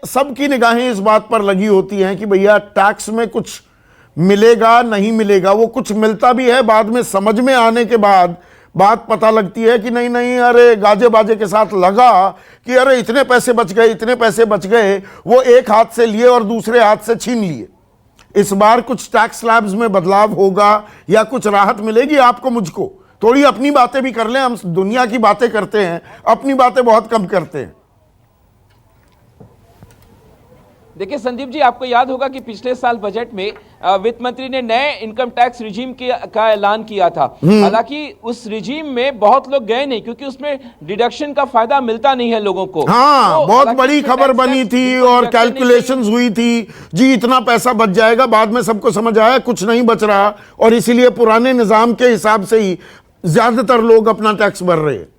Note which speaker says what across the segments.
Speaker 1: सबकी निगाहें इस बात पर लगी होती हैं कि भैया टैक्स में कुछ मिलेगा नहीं मिलेगा। वो कुछ मिलता भी है, बाद में समझ में आने के बाद बात पता लगती है कि नहीं नहीं, अरे गाजे बाजे के साथ लगा कि अरे इतने पैसे बच गए, इतने पैसे बच गए, वो एक हाथ से लिए और दूसरे हाथ से छीन लिए। इस बार कुछ टैक्स स्लैब्स में बदलाव होगा या कुछ राहत मिलेगी आपको मुझको? थोड़ी अपनी बातें भी कर लें, हम दुनिया की बातें करते हैं, अपनी बातें बहुत कम करते हैं।
Speaker 2: देखिए संदीप जी, आपको याद होगा कि पिछले साल बजट में वित्त मंत्री ने नए इनकम टैक्स रिजीम का ऐलान किया था। हालांकि उस रिजीम में बहुत लोग गए नहीं, क्योंकि उसमें डिडक्शन का फायदा मिलता नहीं है लोगों को।
Speaker 1: हाँ,
Speaker 2: तो
Speaker 1: बहुत बड़ी खबर बनी थी और कैलकुलेशंस हुई थी जी, इतना पैसा बच जाएगा। बाद में सबको समझ आया कुछ नहीं बच रहा, और इसीलिए पुराने निजाम के हिसाब से ही ज्यादातर लोग अपना टैक्स भर रहे हैं।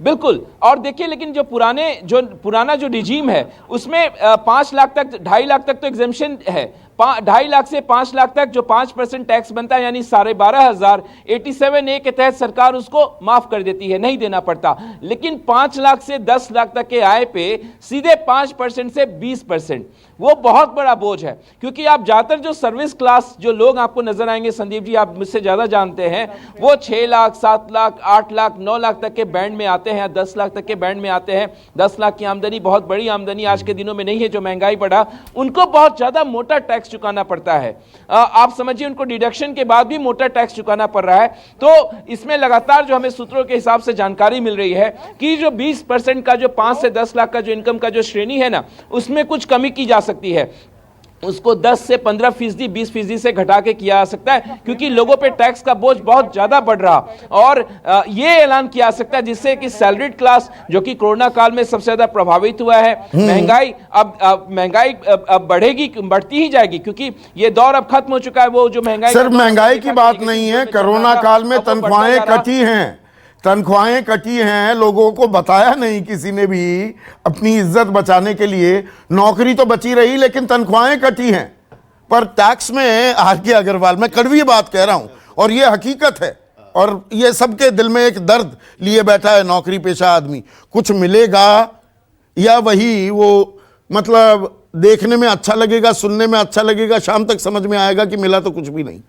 Speaker 2: बिल्कुल। और देखिए, लेकिन जो पुराना जो रिजीम है उसमें 5 लाख तक, 2.5 लाख तक तो एग्जेम्पशन है। 2.5 लाख से 5 लाख तक जो 5% टैक्स बनता है, यानी 12,500, 87A के तहत सरकार उसको माफ कर देती है, नहीं देना पड़ता। लेकिन 5 लाख से 10 लाख तक के आय पे सीधे 5% से 20%, वो बहुत बड़ा बोझ है। क्योंकि आप ज्यादातर जो सर्विस क्लास जो लोग आपको नजर आएंगे, संदीप जी आप मुझसे ज्यादा जानते हैं, वो 6 लाख, 7 लाख, 8 लाख, 9 लाख तक के बैंड में आते हैं, 10 लाख तक के बैंड में आते हैं। 10 लाख की आमदनी बहुत बड़ी आमदनी आज के दिनों में नहीं है, जो महंगाई बढ़ा, उनको बहुत ज्यादा मोटा टैक्स चुकाना पड़ता है। आप समझिए, उनको डिडक्शन के बाद भी मोटा टैक्स चुकाना पड़ रहा है। तो इसमें लगातार जो हमें सूत्रों के हिसाब से जानकारी मिल रही है कि जो 20% का, जो 5 से 10 लाख का जो इनकम का जो श्रेणी है ना, उसमें कुछ कमी की जा सकती है। उसको 10 से 15%, 20% से घटा के किया जा सकता है, क्योंकि लोगों पे टैक्स का बोझ बहुत ज्यादा बढ़ रहा। और ये ऐलान किया जा सकता है जिससे कि सैलरीड क्लास, जो कि कोरोना काल में सबसे ज्यादा प्रभावित हुआ है, महंगाई अब बढ़ेगी, बढ़ती ही जाएगी, क्योंकि ये दौर अब खत्म हो चुका है। वो जो महंगाई,
Speaker 1: सिर्फ महंगाई की बात नहीं है, कोरोना काल में तनख्वाहें कटी हैं, तनख्वाहें कटी हैं, लोगों को बताया नहीं किसी ने भी। अपनी इज्जत बचाने के लिए नौकरी तो बची रही, लेकिन तनख्वाहें कटी हैं। पर टैक्स में आर.के. अग्रवाल, मैं कड़वी बात कह रहा हूं और ये हकीकत है, और ये सबके दिल में एक दर्द लिए बैठा है नौकरी पेशा आदमी। कुछ मिलेगा या वही वो, मतलब देखने में अच्छा लगेगा, सुनने में अच्छा लगेगा, शाम तक समझ में आएगा कि मिला तो कुछ भी नहीं।